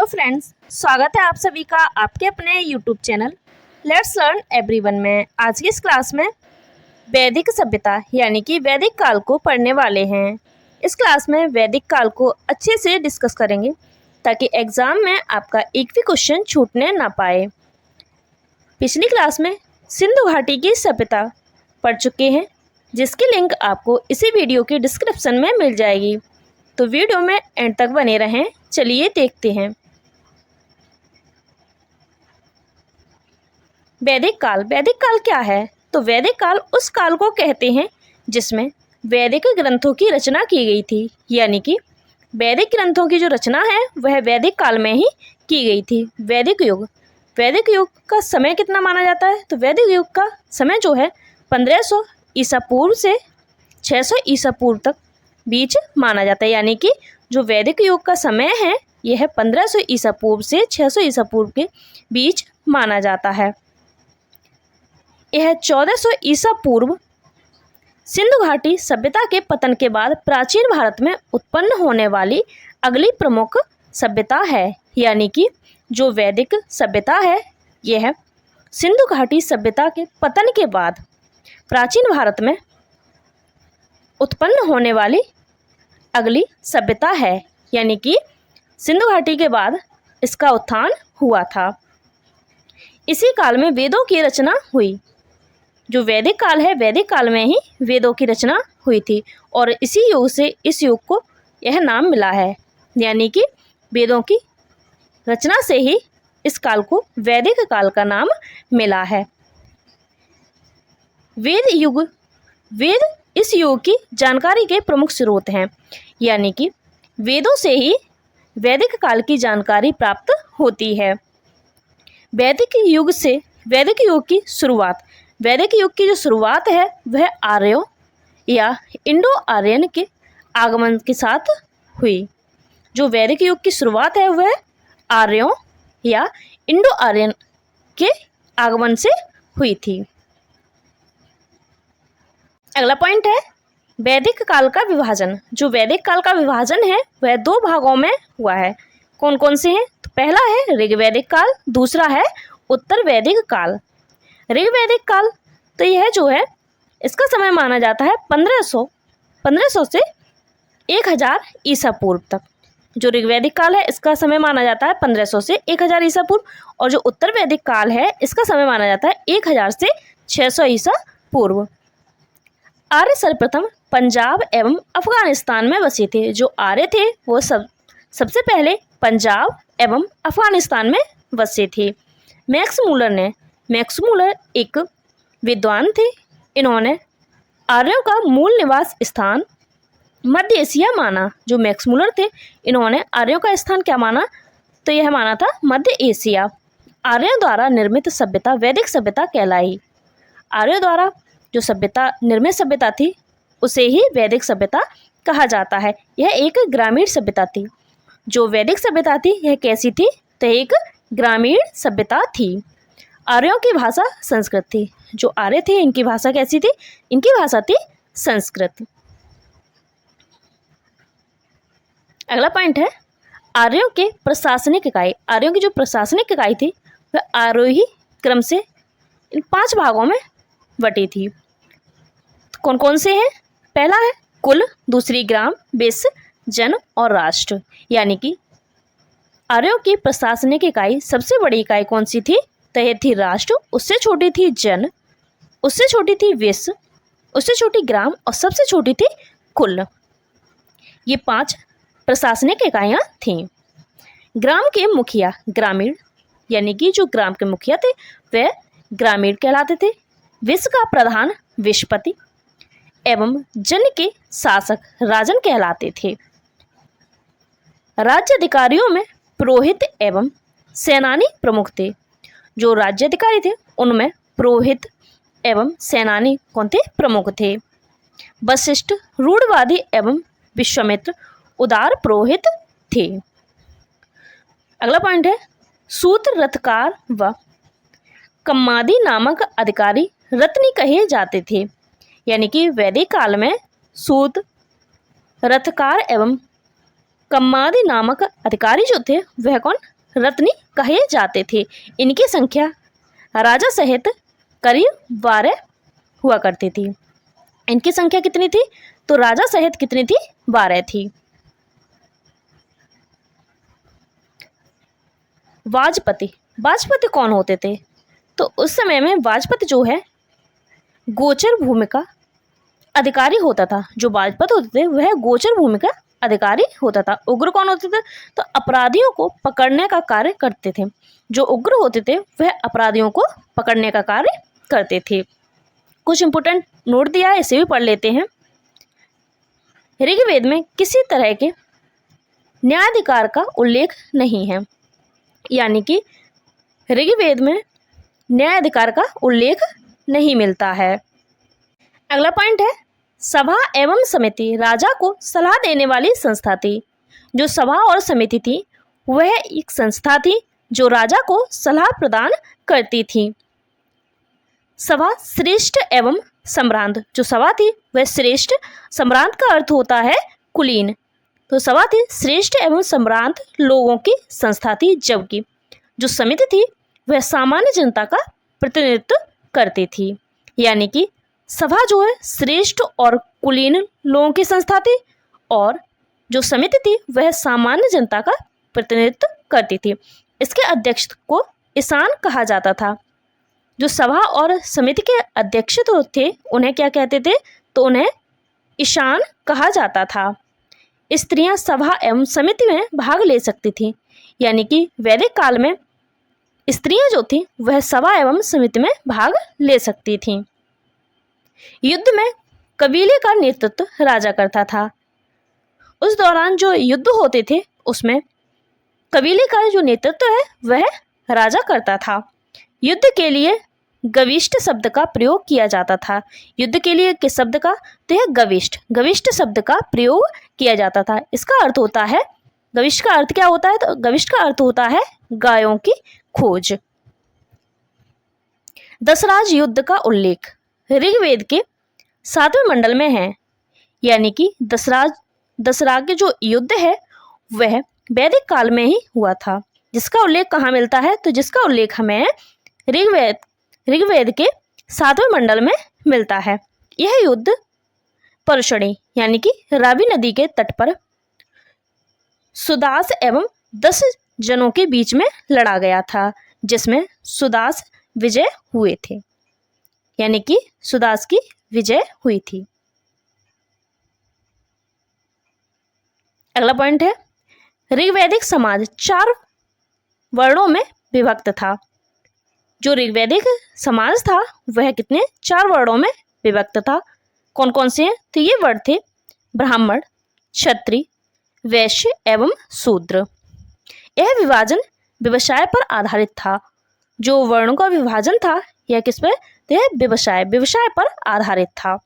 Friends, स्वागत है आप सभी का आपके अपने YouTube channel let's learn everyone में। आज की इस क्लास में वैदिक सभ्यता यानी कि वैदिक काल को पढ़ने वाले हैं। इस क्लास में वैदिक काल को अच्छे से डिस्कस करेंगे ताकि एग्जाम में आपका एक भी क्वेश्चन छूटने ना पाए। पिछली क्लास में सिंधु घाटी की सभ्यता पढ़ चुके हैं, जिसकी लिंक आपको इसी वीडियो के डिस्क्रिप्शन में मिल जाएगी, तो वीडियो में एंड तक बने रहें। चलिए देखते हैं। वैदिक काल क्या है? तो वैदिक काल उस काल को कहते हैं जिसमें वैदिक ग्रंथों की रचना की गई थी, यानी कि वैदिक ग्रंथों की जो रचना है वह वैदिक काल में ही की गई थी। वैदिक युग का समय कितना माना जाता है? तो वैदिक युग का समय जो है 1500 ईसा पूर्व से 600 ईसा पूर्व तक बीच माना जाता है, यानी कि जो वैदिक युग का समय है यह 1500 ईसा पूर्व से 600 ईसा पूर्व के बीच माना जाता है। यह 1400 ईसा पूर्व सिंधु घाटी सभ्यता के पतन के बाद प्राचीन भारत में उत्पन्न होने वाली अगली प्रमुख सभ्यता है, यानी कि जो वैदिक सभ्यता है यह सिंधु घाटी सभ्यता के पतन के बाद प्राचीन भारत में उत्पन्न होने वाली अगली सभ्यता है, यानी कि सिंधु घाटी के बाद इसका उत्थान हुआ था। इसी काल में वेदों की रचना हुई। जो वैदिक काल है, वैदिक काल में ही वेदों की रचना हुई थी और इसी युग से इस युग को यह नाम मिला है, यानी कि वेदों की रचना से ही इस काल को वैदिक काल का नाम मिला है। वेद इस युग की जानकारी के प्रमुख स्रोत हैं, यानी कि वेदों से ही वैदिक काल की जानकारी प्राप्त होती है। वैदिक युग की जो शुरुआत है वह आर्यों या इंडो आर्यन के आगमन के साथ हुई। जो वैदिक युग की शुरुआत है वह आर्यों या इंडो आर्यन के आगमन से हुई थी। अगला पॉइंट है वैदिक काल का विभाजन। जो वैदिक काल का विभाजन है वह दो भागों में हुआ है। कौन कौन से हैं? तो पहला है ऋग्वैदिक काल, दूसरा है उत्तर वैदिक काल। ऋग्वैदिक काल तो यह जो है इसका समय माना जाता है 1500 से 1000 ईसा पूर्व तक। जो ऋग्वैदिक काल है इसका समय माना जाता है 1500 से 1000 ईसा पूर्व, और जो उत्तर वैदिक काल है इसका समय माना जाता है 1000 से 600 ईसा पूर्व। आर्य सर्वप्रथम पंजाब एवं अफगानिस्तान में बसे थे। जो आर्य थे वो सबसे पहले पंजाब एवं अफगानिस्तान में बसे थे। मैक्स मूलर एक विद्वान थे। इन्होंने आर्यों का मूल निवास स्थान मध्य एशिया माना। जो मैक्स मूलर थे इन्होंने आर्यों का स्थान क्या माना? तो यह माना था मध्य एशिया। आर्यों द्वारा निर्मित सभ्यता वैदिक सभ्यता कहलाई। आर्यों द्वारा जो निर्मित सभ्यता थी उसे ही वैदिक सभ्यता कहा जाता है। यह एक ग्रामीण सभ्यता थी। जो वैदिक सभ्यता थी यह कैसी थी? तो एक ग्रामीण सभ्यता थी। आर्यों की भाषा संस्कृत थी। जो आर्य थे इनकी भाषा कैसी थी? इनकी भाषा थी संस्कृत। अगला पॉइंट है आर्यों के प्रशासनिक इकाई। आर्यों की जो प्रशासनिक इकाई थी वह आरोही क्रम से इन 5 भागों में बटी थी। कौन कौन से हैं? पहला है कुल, दूसरी ग्राम, विश्व, जन और राष्ट्र। यानी कि आर्यों की प्रशासनिक इकाई सबसे बड़ी इकाई कौन सी थी? तो यह थी राष्ट्र, उससे छोटी थी जन, उससे छोटी थी विश्व, उससे छोटी ग्राम और सबसे छोटी थी कुल। ये 5 प्रशासनिक इकाइयाँ थीं। ग्राम के मुखिया ग्रामीण, यानी कि जो ग्राम के मुखिया थे वह ग्रामीण कहलाते थे। विश्व का प्रधान विश्वपति एवं जन के शासक राजन कहलाते थे। राज्य अधिकारियों में पुरोहित एवं सेनानी प्रमुख थे। जो राज्य अधिकारी थे उनमें पुरोहित एवं सेनानी कौन थे? प्रमुख थे। वशिष्ठ रूढ़वादी एवं विश्वामित्र उदार पुरोहित थे। अगला पॉइंट है सूत रथकार व कम्मादी नामक अधिकारी रत्नी कहे जाते थे। यानी कि वैदिक काल में सूत, रथकार एवं कम्मादी नामक अधिकारी जो थे वह कौन? रत्नी कहे जाते थे। इनकी संख्या राजा सहित करीब 12 हुआ करती थी। इनकी संख्या कितनी थी? तो राजा सहित कितनी थी? 12 थी। वाजपति, वाजपति कौन होते थे? तो उस समय में वाजपति जो है गोचर भूमि का अधिकारी होता था। जो वाजपति होते थे वह गोचर भूमि का अधिकारी होता था। उग्र कौन होते थे? तो अपराधियों को पकड़ने का कार्य करते थे। जो उग्र होते थे वह अपराधियों को पकड़ने का कार्य करते थे। कुछ इंपोर्टेंट नोट दिया है, इसे भी पढ़ लेते हैं। ऋग्वेद में किसी तरह के न्यायाधिकार का उल्लेख नहीं है, यानी कि ऋग्वेद में न्यायाधिकार का उल्लेख नहीं मिलता है। अगला पॉइंट है सभा एवं समिति राजा को सलाह देने वाली संस्था थी। जो सभा और समिति थी वह एक संस्था थी जो राजा को सलाह प्रदान करती थी। सभा श्रेष्ठ एवं सम्रांत, जो सभा थी वह श्रेष्ठ, सम्रांत का अर्थ होता है कुलीन। तो सभा थी श्रेष्ठ एवं सम्रांत लोगों की संस्था थी, जबकि जो समिति थी वह सामान्य जनता का प्रतिनिधित्व करती थी। यानी कि सभा जो है श्रेष्ठ और कुलीन लोगों की संस्था थी और जो समिति थी वह सामान्य जनता का प्रतिनिधित्व करती थी। इसके अध्यक्ष को ईशान कहा जाता था। जो सभा और समिति के अध्यक्ष तो थे उन्हें क्या कहते थे? तो उन्हें ईशान कहा जाता था। स्त्रियां सभा एवं समिति में भाग ले सकती थी, यानी कि वैदिक काल में स्त्रियां जो थी वह सभा एवं समिति में भाग ले सकती थीं। युद्ध में कबीले का नेतृत्व राजा करता था। उस दौरान जो युद्ध होते थे उसमें कबीले का जो नेतृत्व है वह राजा करता था। युद्ध के लिए गविष्ठ शब्द का प्रयोग किया जाता था। युद्ध के लिए किस शब्द का? तो यह गविष्ठ, गविष्ठ शब्द का प्रयोग किया जाता था। इसका अर्थ होता है, गविष्ठ का अर्थ क्या होता है? तो गविष्ठ का अर्थ होता है गायों की खोज। दशराज युद्ध का उल्लेख ऋग्वेद के 7वें मंडल में है, यानी कि दशराज के जो युद्ध है वह वैदिक काल में ही हुआ था। जिसका उल्लेख कहाँ मिलता है? तो जिसका उल्लेख हमें ऋग्वेद के 7वें मंडल में मिलता है। यह युद्ध परुषणी यानी कि रावी नदी के तट पर सुदास एवं 10 जनों के बीच में लड़ा गया था, जिसमें सुदास विजय हुए थे, यानी कि सुदास की विजय हुई थी। अगला पॉइंट है ऋग्वैदिक समाज 4 वर्णों में विभक्त था। जो ऋग्वैदिक समाज था वह कितने? 4 वर्णों में विभक्त था। कौन कौन से हैं? तो ये वर्ण थे ब्राह्मण, क्षत्रिय, वैश्य एवं शूद्र। यह विभाजन व्यवसाय पर आधारित था। जो वर्णों का विभाजन था यह किस पर? यह व्यवसाय पर आधारित था।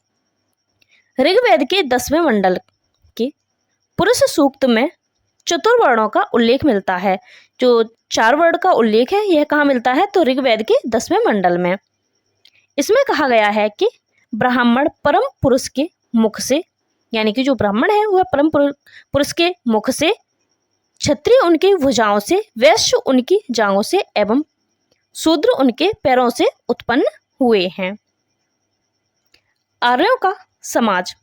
ऋग्वेद के 10वें मंडल के पुरुष सूक्त में चतुर्वर्णों का उल्लेख मिलता है। जो 4 वर्ण का उल्लेख है यह कहाँ मिलता है? तो ऋग्वेद के 10वें मंडल में। इसमें कहा गया है कि ब्राह्मण परम पुरुष के मुख से, यानी कि जो ब्राह्मण है वह परम पुरुष के मुख से, क्षत्रिय उनकी भुजाओं से, वैश्य उनकी जांघों से एवं शूद्र उनके पैरों से उत्पन्न हुए हैं। आर्यों का समाज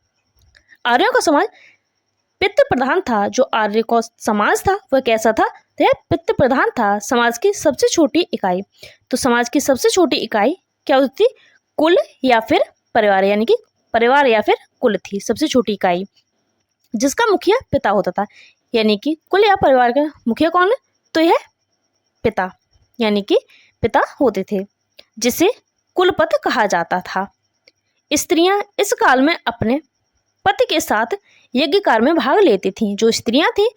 पितृ प्रधान था। जो आर्य का समाज था वह कैसा था? तो यह पितृ प्रधान था। समाज की सबसे छोटी इकाई, तो समाज की सबसे छोटी इकाई क्या होती थी? कुल या फिर परिवार, यानी कि परिवार या फिर कुल थी सबसे छोटी इकाई, जिसका मुखिया पिता होता था। यानी कि कुल या परिवार का मुखिया कौन है? तो यह पिता, यानी कि पिता होते थे, जिसे कुलपति कहा जाता था। स्त्रियां इस काल में अपने पति के साथ यज्ञ कार्य में भाग लेती थीं। जो स्त्रियां थीं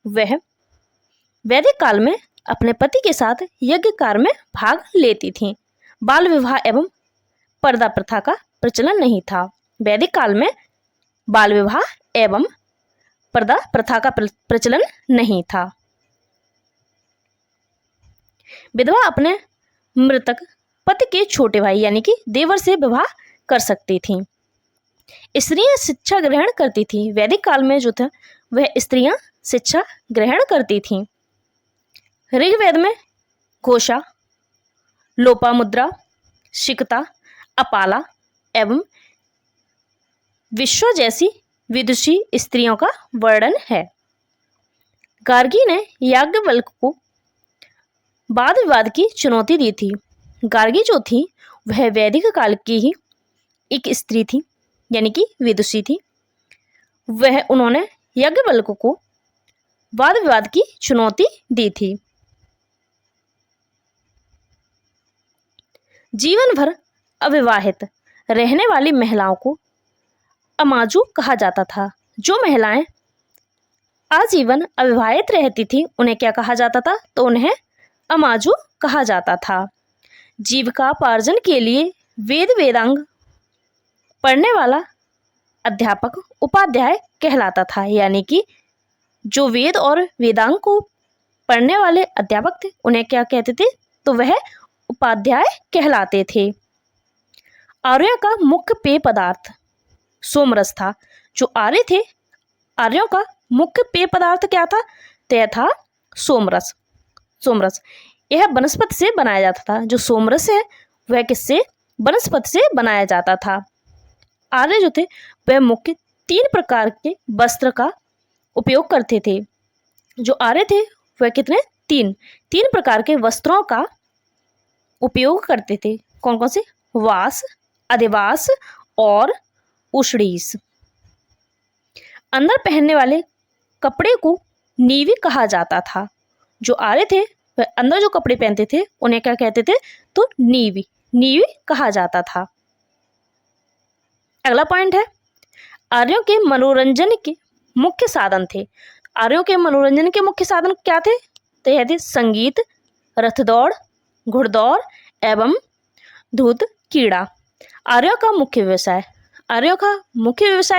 वह वैदिक काल में अपने पति के साथ यज्ञ कार्य में भाग लेती थीं। बाल विवाह एवं पर्दा प्रथा का प्रचलन नहीं था। वैदिक काल में बाल विवाह एवं पर्दा प्रथा का प्रचलन नहीं था। विधवा अपने मृतक पति के छोटे भाई यानी कि देवर से विवाह कर सकती थीं। स्त्रियां शिक्षा ग्रहण करती थीं। वैदिक काल में जो था वह स्त्रियां शिक्षा ग्रहण करती थीं। ऋग्वेद में घोषा, लोपामुद्रा, शिकता, अपाला एवं विश्वा जैसी विदुषी स्त्रियों का वर्णन है। गार्गी ने याज्ञवल्क्य को वाद विवाद की चुनौती दी थी। गार्गी जो थी वह वैदिक काल की ही एक स्त्री थी, यानी कि विदुषी थी। उन्होंने याज्ञवल्क्य को वाद विवाद की चुनौती दी थी। जीवन भर अविवाहित रहने वाली महिलाओं को अमाजु कहा जाता था। जो महिलाएं आजीवन अविवाहित रहती थी उन्हें क्या कहा जाता था? तो उन्हें अमाजु कहा जाता था। जीविकापार्जन के लिए वेद वेदांग पढ़ने वाला अध्यापक उपाध्याय कहलाता था, यानी कि जो वेद और वेदांग को पढ़ने वाले अध्यापक थे उन्हें क्या कहते थे? तो वह उपाध्याय कहलाते थे। आर्यों का मुख्य पेय पदार्थ सोमरस था। जो आर्य थे, आर्यों का मुख्य पेय पदार्थ क्या था? तो यह था सोमरस। सोमरस यह वनस्पति से बनाया जाता था। जो सोमरस है वह किससे? वनस्पति से बनाया जाता था। आर्य जो थे वह मुख्य 3 प्रकार के वस्त्र का उपयोग करते थे। जो आर्य थे वह कितने? 3 प्रकार के वस्त्रों का उपयोग करते थे। कौन कौन से? वास, अधिवास और उषडीस। अंदर पहनने वाले कपड़े को नीवी कहा जाता था। जो आर्य थे वह अंदर जो कपड़े पहनते थे उन्हें क्या कहते थे? तो नीवी कहा जाता था। अगला पॉइंट है, आर्यों के मनोरंजन के मुख्य साधन थे। आर्यों के मनोरंजन के मुख्य साधन क्या थे? तो यह थे संगीत, रथ दौड़, घुड़दौड़ एवं धूत कीड़ा। आर्यों का मुख्य व्यवसाय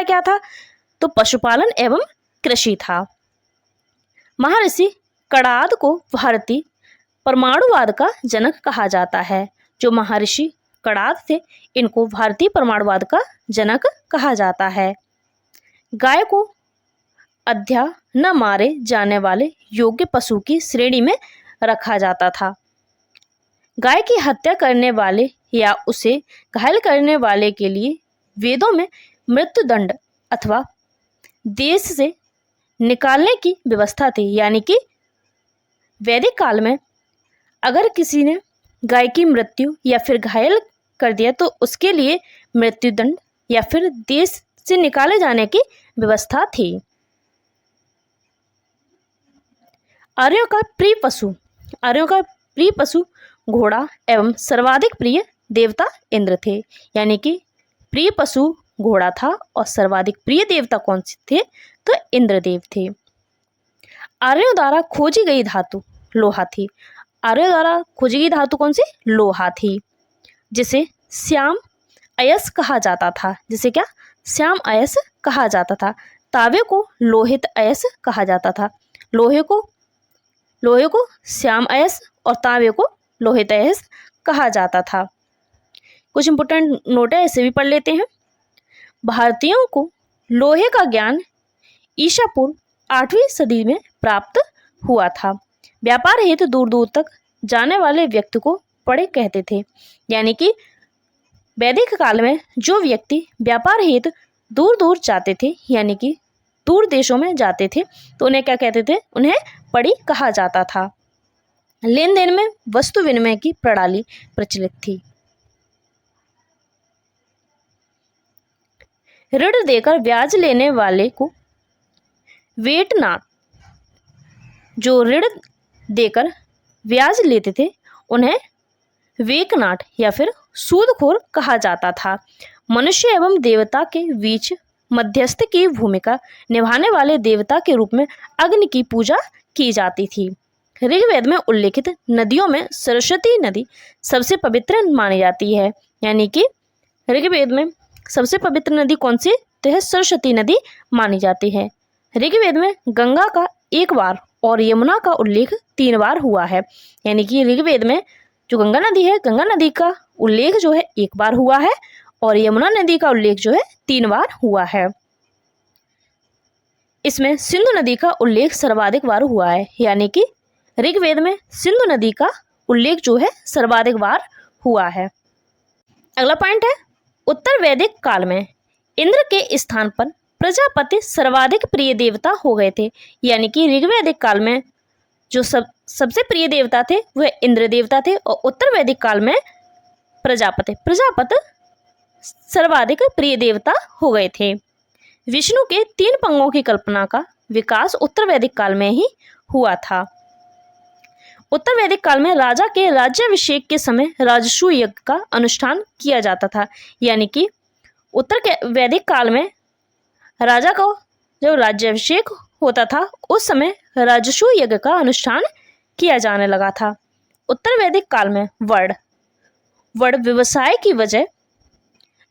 क्या था? तो पशुपालन एवं कृषि था। महर्षि कणाद को भारतीय परमाणुवाद का जनक कहा जाता है। जो महर्षि कणाद थे इनको भारतीय परमाणुवाद का जनक कहा जाता है। गाय को अध्या न मारे जाने वाले योग्य पशु की श्रेणी में रखा जाता था। गाय की हत्या करने वाले या उसे घायल करने वाले के लिए वेदों में मृत्युदंड अथवा देश से निकालने की व्यवस्था थी। यानी कि वैदिक काल में अगर किसी ने गाय की मृत्यु या फिर घायल कर दिया तो उसके लिए मृत्युदंड या फिर देश से निकाले जाने की व्यवस्था थी। आर्यों का प्रिय पशु घोड़ा एवं सर्वाधिक प्रिय देवता इंद्र थे। यानी कि प्रिय पशु घोड़ा था और सर्वाधिक प्रिय देवता कौन से थे? तो इंद्रदेव थे। आर्यों द्वारा खोजी गई धातु लोहा थी। आर्यों द्वारा खोजी गई धातु कौन सी? लोहा थी, जिसे श्याम अयस कहा जाता था। जिसे क्या? श्याम अयस कहा जाता था। तांबे को लोहित अयस कहा जाता था। लोहे को श्याम अयस और तांबे को लोहित अयस कहा जाता था। कुछ इंपोर्टेंट नोट है, इसे भी पढ़ लेते हैं। भारतीयों को लोहे का ज्ञान ईसा पूर्व 8वीं सदी में प्राप्त हुआ था। व्यापार हेतु दूर दूर तक जाने वाले व्यक्ति को पढ़े कहते थे। यानी कि वैदिक काल में जो व्यक्ति व्यापार हेतु दूर दूर जाते थे, यानी कि दूर देशों में जाते थे, तो उन्हें क्या कहते थे? उन्हें पढ़ी कहा जाता था। लेन देन में वस्तु विनिमय की प्रणाली प्रचलित थी। ऋण देकर ब्याज लेने वाले को वेटनाट, जो ऋण देकर ब्याज लेते थे उन्हें वेकनाट या फिर सूदखोर कहा जाता था। मनुष्य एवं देवता के बीच मध्यस्थ की भूमिका निभाने वाले देवता के रूप में अग्नि की पूजा की जाती थी। ऋग्वेद में उल्लेखित नदियों में सरस्वती नदी सबसे पवित्र मानी जाती है। यानी कि ऋग्वेद में सबसे पवित्र नदी कौन सी? तो है सरस्वती नदी मानी जाती है। ऋग्वेद में गंगा का 1 बार और यमुना का उल्लेख 3 बार हुआ है। यानी कि ऋग्वेद में जो गंगा नदी है, गंगा नदी का उल्लेख जो है 1 बार हुआ है और यमुना नदी का उल्लेख जो है 3 बार हुआ है। इसमें सिंधु नदी का उल्लेख सर्वाधिक बार हुआ है। यानी कि ऋग्वेद में सिंधु नदी का उल्लेख जो है सर्वाधिक बार हुआ है। अगला पॉइंट है, उत्तर वैदिक काल में इंद्र के स्थान पर प्रजापति सर्वाधिक प्रिय देवता हो गए थे। यानी कि ऋग्वैदिक काल में जो सबसे प्रिय देवता थे वह इंद्र देवता थे और उत्तर वैदिक काल में प्रजापति सर्वाधिक प्रिय देवता हो गए थे। विष्णु के 3 पंगों की कल्पना का विकास उत्तर वैदिक काल में ही हुआ था। उत्तर वैदिक काल में राजा के राज्याभिषेक के समय राजसूय यज्ञ का अनुष्ठान किया जाता था। यानी कि उत्तर वैदिक काल में राजा को जब राज्याभिषेक होता था उस समय राजसूय यज्ञ का अनुष्ठान किया जाने लगा था। उत्तर वैदिक काल में वर्ण व्यवसाय की वजह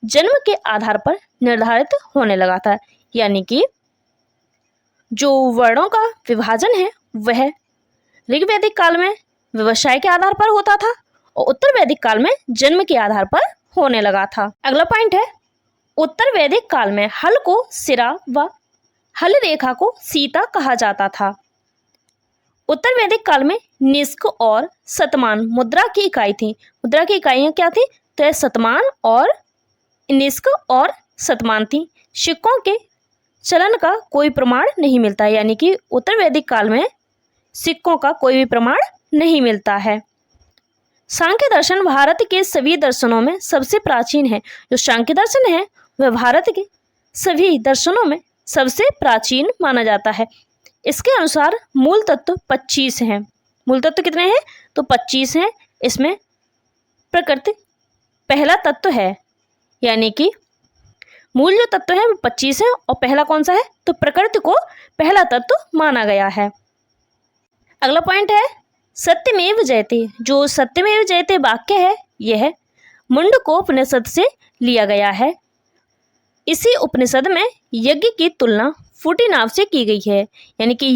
जन्म के आधार पर निर्धारित होने लगा था। यानी कि जो वर्णों का विभाजन है वह ऋग्वैदिक काल में व्यवसाय के आधार पर होता था और उत्तर वैदिक काल में जन्म के आधार पर होने लगा था। अगला पॉइंट है, उत्तर वैदिक काल में हल को सिरा व हल रेखा को सीता कहा जाता था। उत्तर वैदिक काल में निष्क और शतमान मुद्रा की इकाई थी। मुद्रा की इकाइयां क्या थी? तो शतमान और निष्क और शतमान थी। सिक्कों के चलन का कोई प्रमाण नहीं मिलता। यानी कि उत्तर वैदिक काल में सिक्कों का कोई भी प्रमाण नहीं मिलता है। सांख्य दर्शन भारत के सभी दर्शनों में सबसे प्राचीन है। जो सांख्य दर्शन है वह भारत के सभी दर्शनों में सबसे प्राचीन माना जाता है। इसके अनुसार मूल तत्व 25 हैं। मूल तत्व कितने हैं? तो 25 हैं। इसमें प्रकृति पहला तत्व है। यानी कि मूल जो तत्व है वो 25 है और पहला कौन सा है? तो प्रकृति को पहला तत्व माना गया है। अगला पॉइंट है, सत्यमेव जयते। जो सत्यमेव जयते वाक्य है यह मुंडकोपनिषद से लिया गया है। इसी उपनिषद में यज्ञ की तुलना फूटी नाव से की गई है। यानी कि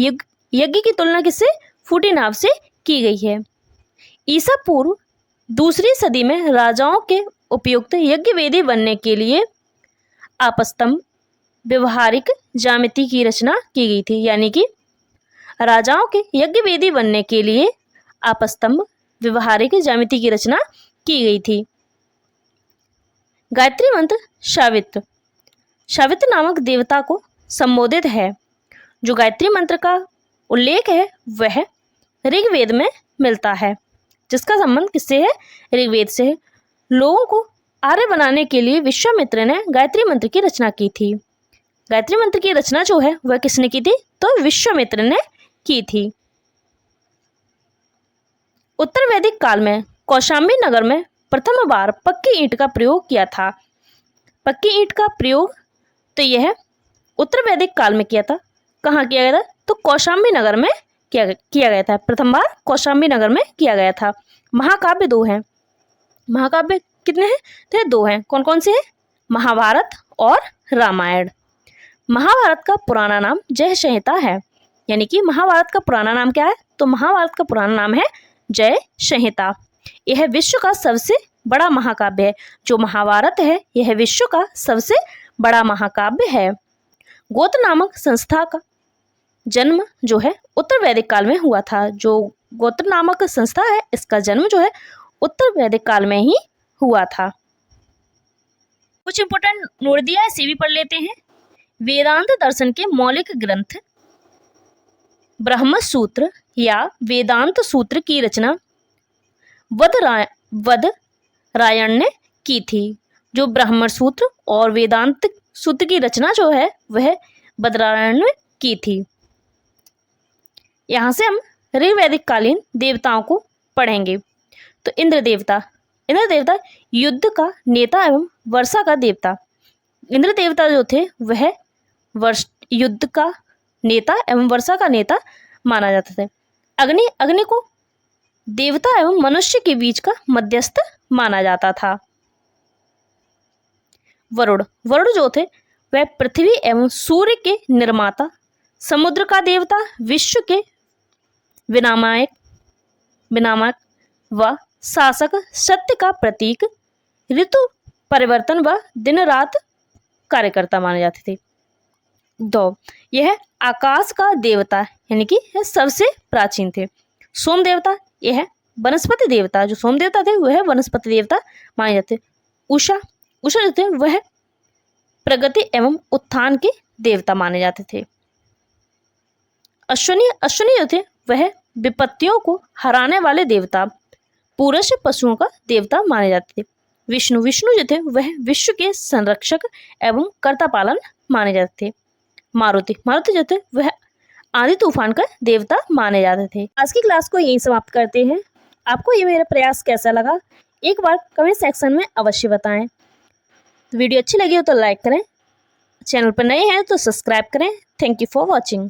यज्ञ की तुलना किससे? फूटी नाव से की गई है। ईसा पूर्व 2री सदी में राजाओं के उपयुक्त यज्ञ वेदी बनने के लिए आपस्तंभ व्यवहारिक ज्यामिति की रचना की गई थी। यानी कि राजाओं के यज्ञ वेदी बनने के लिए आपस्तंभ व्यवहारिक ज्यामिति की रचना की गई थी। गायत्री मंत्र शावित्र नामक देवता को संबोधित है। जो गायत्री मंत्र का उल्लेख है वह ऋग्वेद में मिलता है, जिसका संबंध किससे है? ऋग्वेद से है। लोगों को आर्य बनाने के लिए विश्वामित्र ने गायत्री मंत्र की रचना की थी। गायत्री मंत्र की रचना जो है वह किसने की थी? तो विश्वामित्र ने की थी। उत्तर वैदिक काल में कौशाम्बी नगर में प्रथम बार पक्की ईंट का प्रयोग किया था। पक्की ईंट का प्रयोग तो यह उत्तर वैदिक काल में किया था। कहाँ किया गया था? तो कौशाम्बी नगर में किया गया था। प्रथम बार कौशाम्बी नगर में किया गया था। महाकाव्य 2 हैं। महाकाव्य कितने हैं? तो 2 हैं। कौन कौन से हैं? महाभारत और रामायण। महाभारत का पुराना नाम जय संहिता है। यानी कि महाभारत का पुराना नाम क्या है? तो महाभारत का पुराना नाम है जय संहिता। यह विश्व का सबसे बड़ा महाकाव्य है। जो महाभारत है यह विश्व का सबसे बड़ा महाकाव्य है। गोत्र नामक संस्था का जन्म जो है उत्तर वैदिक काल में हुआ था। जो गोत्र नामक संस्था है इसका जन्म जो है उत्तर वैदिक काल में ही हुआ था। कुछ इंपोर्टेंट नोट दिया है, इसे भी पढ़ लेते हैं। वेदांत दर्शन के मौलिक ग्रंथ ब्रह्म सूत्र या वेदांत सूत्र की रचना वदरायण ने की थी। जो ब्रह्म सूत्र और वेदांत सूत्र की रचना जो है वह वदरायण ने की थी। यहाँ से हम ऋग्वैदिक कालीन देवताओं को पढ़ेंगे। तो इंद्र देवता युद्ध का नेता एवं वर्षा का देवता। इंद्र देवता जो थे वह युद्ध का नेता एवं वर्षा का नेता माना जाता था। अग्नि को देवता एवं मनुष्य के बीच का मध्यस्थ माना जाता था। वरुण जो थे वह पृथ्वी एवं सूर्य के निर्माता, समुद्र का देवता, विश्व के विनामक व शासक, सत्य का प्रतीक, ऋतु परिवर्तन व दिन रात कार्यकर्ता माने जाते थे। 2 यह आकाश का देवता यानी कि यह सबसे प्राचीन थे। सोम देवता ये है वनस्पति देवता, जो सोम देवता थे वह वनस्पति देवता माने जाते। उषा, उषा जो थे वह प्रगति एवं उत्थान के देवता माने जाते थे। अश्विनी, अश्विनी जो थे वह विपत्तियों को हराने वाले देवता, पूरश पशुओं का देवता माने जाते थे। विष्णु, विष्णु जो थे वह विश्व के संरक्षक एवं कर्ता पालन माने जाते थे। मारुति, मारुति जो थे वह आंधी तूफान का देवता माने जाते थे। आज की क्लास को यहीं समाप्त करते हैं। आपको ये मेरा प्रयास कैसा लगा एक बार कमेंट सेक्शन में अवश्य बताएं। वीडियो अच्छी लगी हो तो लाइक करें, चैनल पर नए हैं तो सब्सक्राइब करें। Thank you for watching.